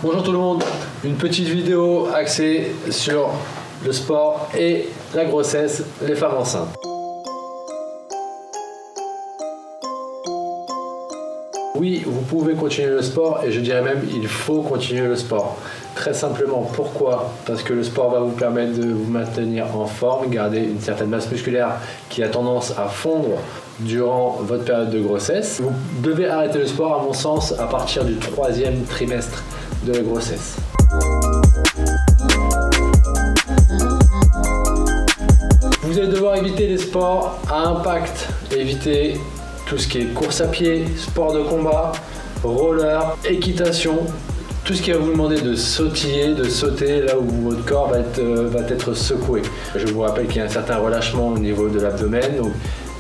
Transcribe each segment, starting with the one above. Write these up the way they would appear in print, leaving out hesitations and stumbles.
Bonjour tout le monde, une petite vidéo axée sur le sport et la grossesse, les femmes enceintes. Oui, vous pouvez continuer le sport et je dirais même il faut continuer le sport. Très simplement, pourquoi ? Parce que le sport va vous permettre de vous maintenir en forme, garder une certaine masse musculaire qui a tendance à fondre durant votre période de grossesse. Vous devez arrêter le sport, à mon sens, à partir du 3e trimestre de la grossesse. Vous allez devoir éviter les sports à impact, éviter tout ce qui est course à pied, sport de combat, roller, équitation, tout ce qui va vous demander de sautiller, de sauter là où votre corps va être secoué. Je vous rappelle qu'il y a un certain relâchement au niveau de l'abdomen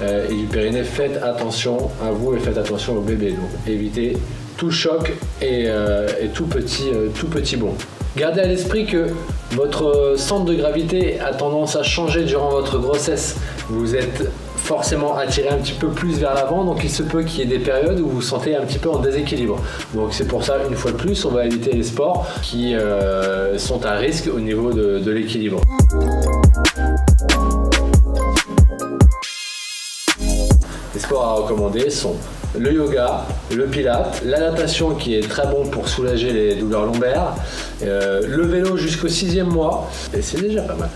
et du périnée. Faites attention à vous et faites attention au bébé. Donc évitez tout choc et tout petit bond. Gardez à l'esprit que votre centre de gravité a tendance à changer durant votre grossesse. Vous êtes forcément attiré un petit peu plus vers l'avant, donc il se peut qu'il y ait des périodes où vous vous sentez un petit peu en déséquilibre. Donc c'est pour ça, une fois de plus, on va éviter les sports qui sont à risque au niveau de l'équilibre. Les sports à recommander sont le yoga, le pilate, la natation qui est très bon pour soulager les douleurs lombaires, le vélo jusqu'au 6e mois, et c'est déjà pas mal.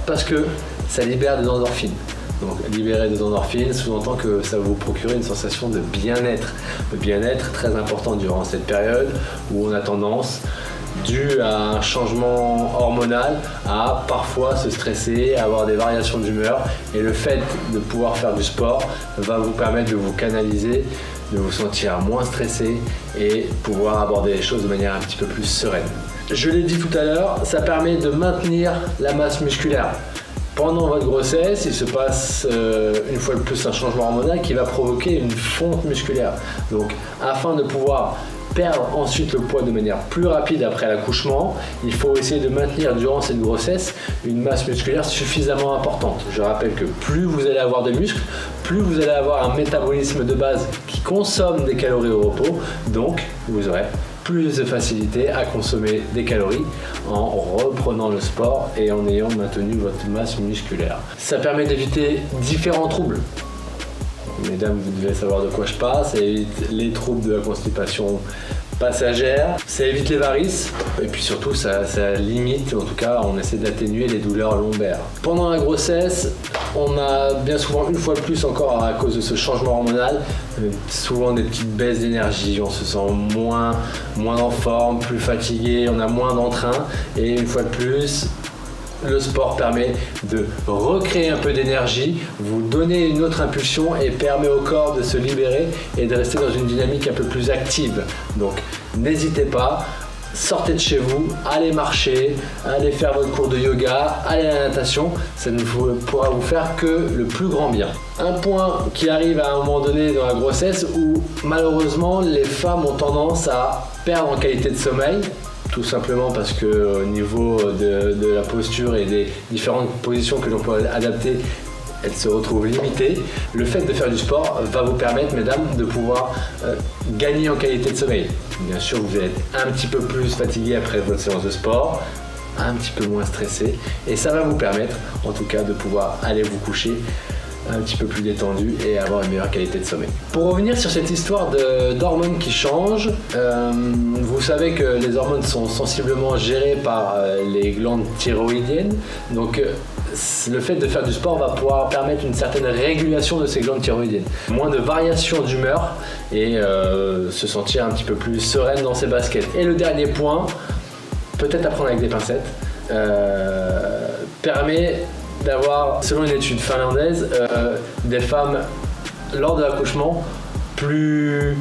Parce que ça libère des endorphines. Donc libérer des endorphines sous-entend que ça va vous procurer une sensation de bien-être. Le bien-être très important durant cette période où on a tendance, dû à un changement hormonal, à parfois se stresser, à avoir des variations d'humeur. Et le fait de pouvoir faire du sport va vous permettre de vous canaliser, de vous sentir moins stressé et pouvoir aborder les choses de manière un petit peu plus sereine. Je l'ai dit tout à l'heure, ça permet de maintenir la masse musculaire. Pendant votre grossesse, il se passe une fois de plus un changement hormonal qui va provoquer une fonte musculaire. Donc afin de pouvoir perdre ensuite le poids de manière plus rapide après l'accouchement, il faut essayer de maintenir durant cette grossesse une masse musculaire suffisamment importante. Je rappelle que plus vous allez avoir de muscles, plus vous allez avoir un métabolisme de base qui consomme des calories au repos, donc vous aurez plus de facilité à consommer des calories en reprenant le sport et en ayant maintenu votre masse musculaire. Ça permet d'éviter différents troubles. Mesdames, vous devez savoir de quoi je parle. Ça évite les troubles de la constipation passagère, ça évite les varices et puis surtout ça limite, en tout cas on essaie d'atténuer les douleurs lombaires. Pendant la grossesse, on a bien souvent, une fois de plus encore à cause de ce changement hormonal, souvent des petites baisses d'énergie, on se sent moins en forme, plus fatigué, on a moins d'entrain et une fois de plus, le sport permet de recréer un peu d'énergie, vous donner une autre impulsion et permet au corps de se libérer et de rester dans une dynamique un peu plus active. Donc n'hésitez pas, sortez de chez vous, allez marcher, allez faire votre cours de yoga, allez à la natation, ça ne pourra vous faire que le plus grand bien. Un point qui arrive à un moment donné dans la grossesse où malheureusement les femmes ont tendance à perdre en qualité de sommeil. Tout simplement parce qu'au niveau de la posture et des différentes positions que l'on peut adapter, elles se retrouvent limitées. Le fait de faire du sport va vous permettre, mesdames, de pouvoir gagner en qualité de sommeil. Bien sûr, vous allez être un petit peu plus fatigué après votre séance de sport, un petit peu moins stressé, et ça va vous permettre, en tout cas, de pouvoir aller vous coucher un petit peu plus détendu et avoir une meilleure qualité de sommeil. Pour revenir sur cette histoire d'hormones qui changent, vous savez que les hormones sont sensiblement gérées par les glandes thyroïdiennes, donc le fait de faire du sport va pouvoir permettre une certaine régulation de ces glandes thyroïdiennes, moins de variations d'humeur et se sentir un petit peu plus sereine dans ses baskets. Et le dernier point, peut-être à prendre avec des pincettes, permet d'avoir, selon une étude finlandaise, des femmes lors de l'accouchement plus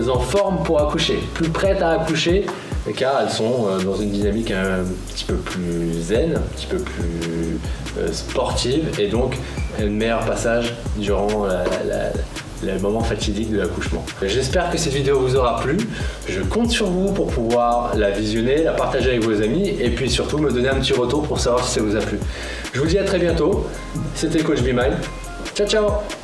en forme pour accoucher, plus prêtes à accoucher, car elles sont dans une dynamique un petit peu plus zen, un petit peu plus sportive, et donc un meilleur passage durant le moment fatidique de l'accouchement. J'espère que cette vidéo vous aura plu. Je compte sur vous pour pouvoir la visionner, la partager avec vos amis et puis surtout me donner un petit retour pour savoir si ça vous a plu. Je vous dis à très bientôt. C'était Coach Be Mine. Ciao ciao.